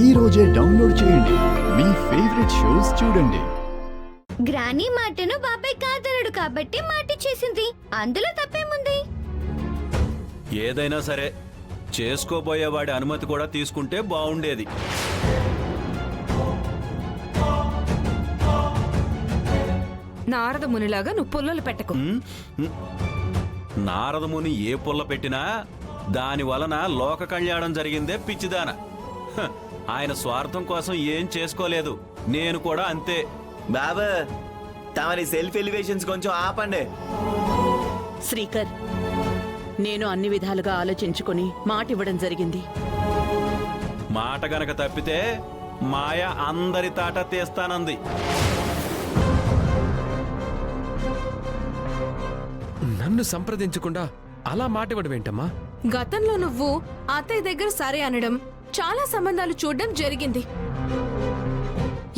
ఈ రోజే డౌన్లోడ్ చేయండి. మీ ఫేవరెట్ షోస్ చూడండి. గ్రానీ మాటను బాబాయ్ కాదనడు కాబట్టి మాట చేసింది. అందులో తప్పేముంది? ఏదైనా సరే చేసుకోబోయేవాడి అనుమతి కూడా తీసుకుంటే బాగుండేది. నారద మునిలాగా నువ్వు పుల్లలు పెట్టకు. నారదముని ఏ పుల్ల పెట్టినా దాని వలన లోక కళ్యాణం జరిగిందే పిచ్చిదాన. ఆయన స్వార్థం కోసం ఏం చేసుకోలేదు. నేను కూడా అంతే. బాబా తమరి సెల్ఫ్ ఎలివేషన్స్ కొంచెం ఆపండి. శ్రీకర్, నేను అన్ని విధాలుగా ఆలోచించుకొని మాట ఇవ్వడం జరిగింది. మాట గనక తప్పితే మాయ అందరి తాట తీస్తానంది. నన్ను సంప్రదించకుండా అలా మాటివ్వడం ఏంటమ్మా? గతంలో నువ్వు అత్తయ్య దగ్గర సరే అనడం, చాలా సంబంధాలు చూడడం జరిగింది.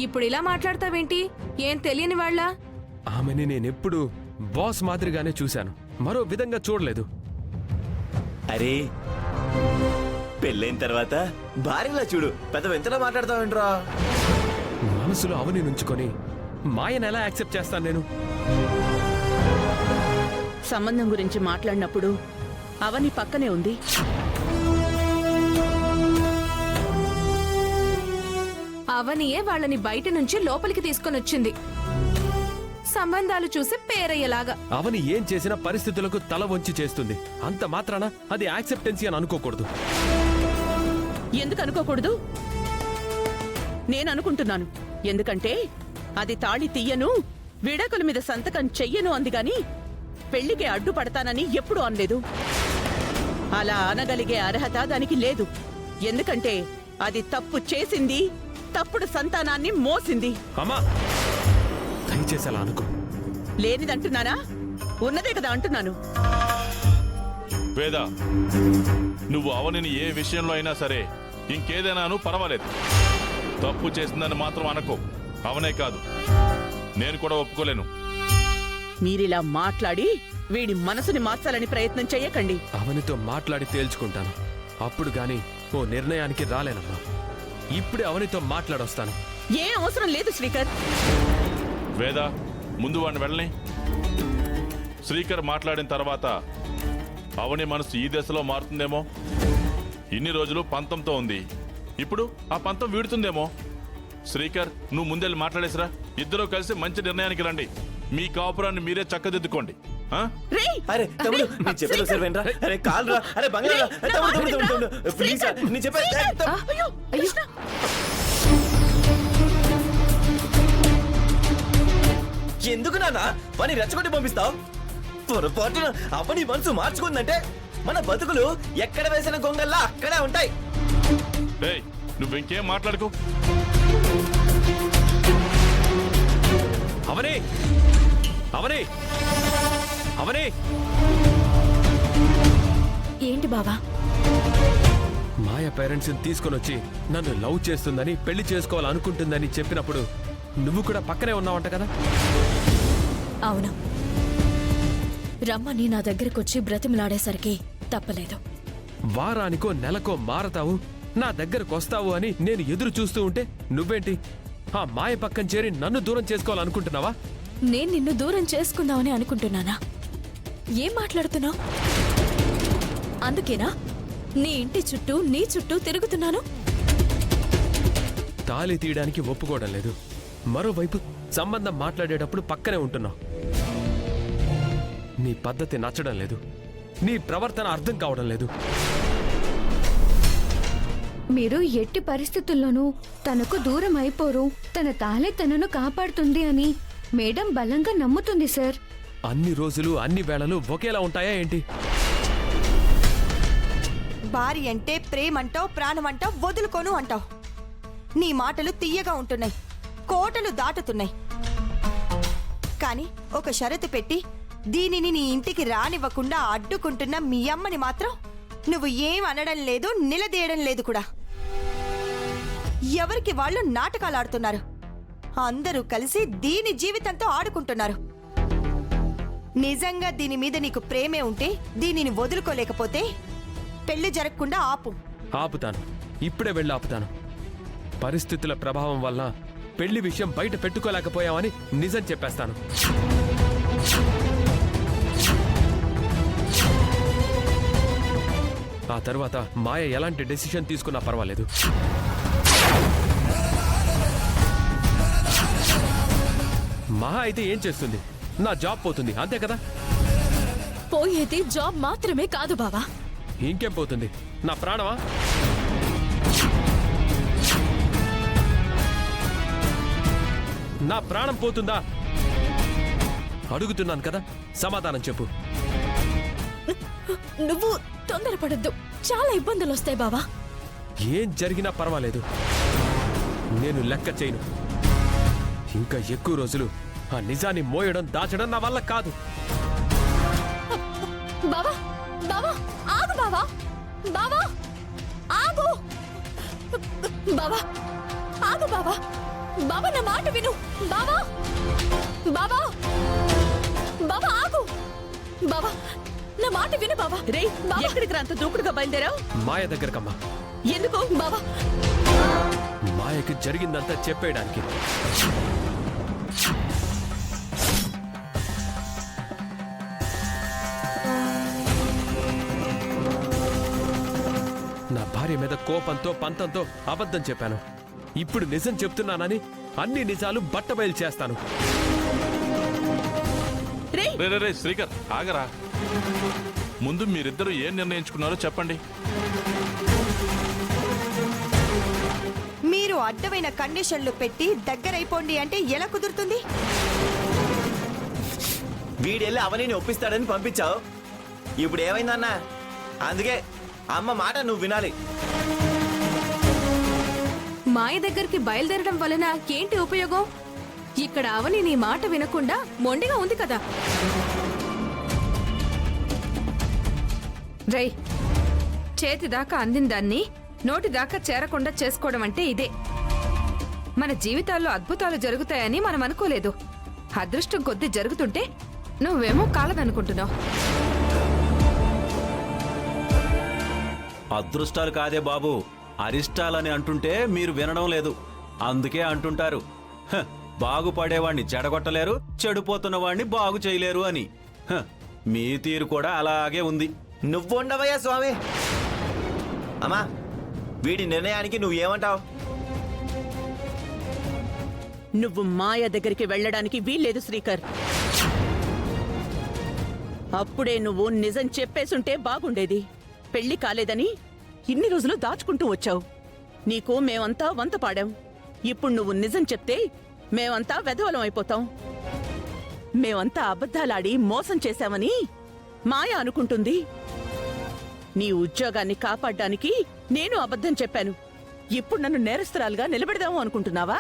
ఇప్పుడు ఇలా మాట్లాడతావేంటి? ఏం తెలియని వాళ్ళ? ఆమెని నేనెప్పుడు బాస్ మాదిరిగానే చూశాను, మరో విధంగా చూడలేదు. అరే పెళ్ళైన తర్వాత భార్యలా చూడు, పెద్ద వింతలా మాట్లాడతావేంట్రా? మనసులో అవని నుంచుకొని మాయను ఎలా యాక్సెప్ట్ చేస్తాను నేను? సంబంధం గురించి మాట్లాడినప్పుడు అవని పక్కనే ఉంది. అవనియే వాళ్ళని బయట నుంచి లోపలికి తీసుకొని వచ్చింది, సంబంధాలు చూసి పేరయ్యేలాగా. అవని ఏం చేసినా పరిస్థితులకు తల వంచి చేస్తుంది. అంత మాత్రాన అది యాక్సెప్టెన్సీ అని అనుకోకూడదు. ఎందుకు అనుకోకూడదు? నేను అనుకుంటున్నాను. ఎందుకంటే అది తాళి తీయను, విడాకుల మీద సంతకం చెయ్యను అంది గాని పెళ్లికి అడ్డుపడతానని ఎప్పుడూ అనలేదు. అలా అనగలిగే అర్హత దానికి లేదు. ఎందుకంటే అది తప్పు చేసింది, తప్పుడు సంతానాన్ని మోసింది. అమ్మా దయచేసి అలా అనుకో. లేనిదంటున్నానా? ఉన్నదే కదా అంటున్నాను. వేద, నువ్వు అవనిని ఏ విషయంలో అయినా సరే ఇంకేదైనాను పర్వాలేదు, తప్పు చేసిందని మాత్రం అనకో. అవనే కాదు, నేను కూడా ఒప్పుకోలేను. మీరిలా మాట్లాడి వీడి మనసుని మార్చాలని ప్రయత్నం చెయ్యకండి. అవనితో మాట్లాడి తేల్చుకుంటాను. అప్పుడు గాని ఓ నిర్ణయానికి రాలేనమ్మా. ఇప్పుడే అవనితో మాట్లాడొస్తాను. ఏం అవసరం లేదు శ్రీకర్. వేద, ముందు వాడిని వెళ్ళని. శ్రీకర్ మాట్లాడిన తర్వాత అవని మనసు ఈ దశలో మారుతుందేమో. ఇన్ని రోజులు పంతంతో ఉంది, ఇప్పుడు ఆ పంతం వీడుతుందేమో. శ్రీకర్, నువ్వు ముందెళ్ళి మాట్లాడేసిరా. ఇద్దరూ కలిసి మంచి నిర్ణయానికి రండి. మీ కాపురాన్ని మీరే చక్కదిద్దుకోండి. అరే తమ్ముడు, నేను చెప్పేది ఒకసారి వినరా? అరే కాల్ రా, అరే బంగారు రా. తమ్ముడు ప్లీజ్ రా, నేను చెప్పేది. ఎందుకు నాన్న పని రెచ్చగొట్టి పంపిస్తావు? పొరపాటున అవని మనసు మార్చుకుందంటే మన బతుకులు ఎక్కడ వేసిన గొంగల్లా అక్కడే ఉంటాయి. నువ్వు ఇంకేం మాట్లాడుకో. అవని అవని అవని ఏంటి బావా? మాయ పేరెంట్స్ తీసుకొని వచ్చి నన్ను లవ్ చేస్తుందని, పెళ్లి చేసుకోవాలనుకుంటుందని చెప్పినప్పుడు నువ్వు కూడా పక్కనే ఉన్నావంట కదా? అవును, రమ్మని నా దగ్గరకొచ్చి బ్రతిమలాడేసరికి తప్పలేదు. వారానికో నెలకో మారతావు, నా దగ్గరకు వస్తావు అని నేను ఎదురు చూస్తూ ఉంటే నువ్వేంటి ఆ మాయ పక్కన చేరి నన్ను దూరం చేసుకోవాలనుకుంటున్నావా? నేను నిన్ను దూరం చేసుకుందామని అనుకుంటున్నానా? ఏం మాట్లాడుతున్నావు? అందుకేనా నీ ఇంటి చుట్టూ నీ చుట్టూ తిరుగుతున్నాను? తాళి తీయడానికి ఒప్పుకోవడం లేదు, మరోవైపు సంబంధం మాట్లాడేటప్పుడు పక్కనే ఉంటున్నావు. నీ పద్ధతి నచ్చడం లేదు, నీ ప్రవర్తన అర్థం కావడం లేదు. మీరు ఎట్టి పరిస్థితుల్లోనూ తనకు దూరం అయిపోరు, తన తాలే తనను కాపాడుతుంది అని మేడం బలంగా నమ్ముతుంది సార్. అన్ని రోజులు అన్ని వేళలు ఒకేలా ఉంటాయా ఏంటి? భార్య అంటే ప్రేమంటావు, ప్రాణమంటావు, వదులుకోను అంటావు. నీ మాటలు తీయగా ఉంటున్నాయి, కోటలు దాటుతున్నాయి. కానీ ఒక షరతు పెట్టి దీనిని నీ ఇంటికి రానివ్వకుండా అడ్డుకుంటున్న మీ అమ్మని మాత్రం నువ్వు ఏం అనడం లేదు, నిలదీయడం లేదు కూడా. ఎవరికి వాళ్ళు నాటకాలు ఆడుతున్నారు. అందరూ కలిసి దీని జీవితంతో ఆడుకుంటున్నారు. నిజంగా దీని మీద నీకు ప్రేమే ఉంటే దీనిని వదులుకోలేకపోతే పెళ్లి జరగకుండా ఆపు. ఆపుతాను, ఇప్పుడే వెళ్ళి ఆపుతాను. పరిస్థితుల ప్రభావం వల్ల పెళ్లి విషయం బయట పెట్టుకోలేకపోయామని నిజం చెప్పేస్తాను. ఆ తర్వాత మాయ ఎలాంటి డెసిషన్ తీసుకున్నా పర్వాలేదు. మహా అయితే ఏం చేస్తుంది? నా జాబ్ పోతుంది, అంతే కదా? పోయేది జాబ్ మాత్రమే కాదు బావా, ఇంకేం పోతుంది? నా ప్రాణమా? నా ప్రాణం పోతుందా? అడుగుతున్నాను కదా, సమాధానం చెప్పు. నువ్వు తొందరపడద్దు, చాలా ఇబ్బందులు వస్తాయి బావా. ఏం జరిగినా పర్వాలేదు, నేను లెక్క చేయను. ఇంకా ఎక్కువ రోజులు ఆ నిజాన్ని మోయడం దాచడం నా వల్ల కాదు. బావా బావా ఆగు, బావా బావా ఆగు, బావా ఆగు, బావా బావా నా మాట విను, బావా బావా బావా ఆగు, బావా నా మాట విను బావా. రే, ఎక్కడికి రా అంత దూకుడుగా బయలుదేరావు? మాయ దగ్గరకమ్మా. ఎందుకు? బావా మాయకి జరిగిందంతా చెప్పేయడానికి. నా భార్య మీద కోపంతో పంతంతో అబద్ధం చెప్పాను. ఇప్పుడు నిజం చెప్తున్నానని అన్ని నిజాలు బట్టబయలు చేస్తాను. రే రే రే శ్రీకర్, ఆగరా. ముందు మీరిద్దరూ ఏం నిర్ణయించుకున్నారో చెప్పండి. మీరు అడ్డమైన కండిషన్లు పెట్టి దగ్గరైపోండి అంటే ఎలా కుదురుతుంది? వీడెళ్ళి అవనిని ఒప్పిస్తాడని పంపించావు. ఇప్పుడు ఏమైందన్నా? అందుకే అమ్మ మాట నువ్వు వినాలి. మాయ దగ్గరికి బయలుదేరడం వలన ఏంటి ఉపయోగం? ఇక్కడ అవని నీ మాట వినకుండా మొండిగా ఉంది కదా. రై, చేతి దాకా అందిన దాన్ని నోటి దాకా చేరకుండా చేసుకోవడం అంటే ఇదే. మన జీవితాల్లో అద్భుతాలు జరుగుతాయని మనం అనుకోలేదు. అదృష్టం కొద్దీ జరుగుతుంటే నువ్వేమో కాలదనుకుంటున్నావు. అదృష్టాలు కాదే బాబు, అరిష్టాలని అంటుంటే మీరు వినడం లేదు. అందుకే అంటుంటారు, "హ, బాగుపడేవాణ్ణి చెడగొట్టలేరు, చెడిపోతున్న వాణ్ణి బాగు చేయలేరు" అని. హ, మీ తీరు కూడా అలాగే ఉంది. నువ్వుండవయ్యా స్వామి. అమ్మా, వీడి నిర్ణయానికి నువ్వు ఏమంటావు? నువ్వు మాయ దగ్గరికి వెళ్ళడానికి వీల్లేదు శ్రీకర్. అప్పుడే నువ్వు నిజం చెప్పేసుంటే బాగుండేది. పెళ్లి కాలేదని ఇన్ని రోజులు దాచుకుంటూ వచ్చావు. నీకు మేమంతా వంత పాడాం. ఇప్పుడు నువ్వు నిజం చెప్తే మేమంతా వెధవలం అయిపోతాం. మేమంతా అబద్ధాలాడి మోసం చేశామని మాయ అనుకుంటుంది. నీ ఉద్యోగాన్ని కాపాడ్డానికి నేను అబద్ధం చెప్పాను. ఇప్పుడు నన్ను నేరస్తురాలుగా నిలబెడదాము అనుకుంటున్నావా?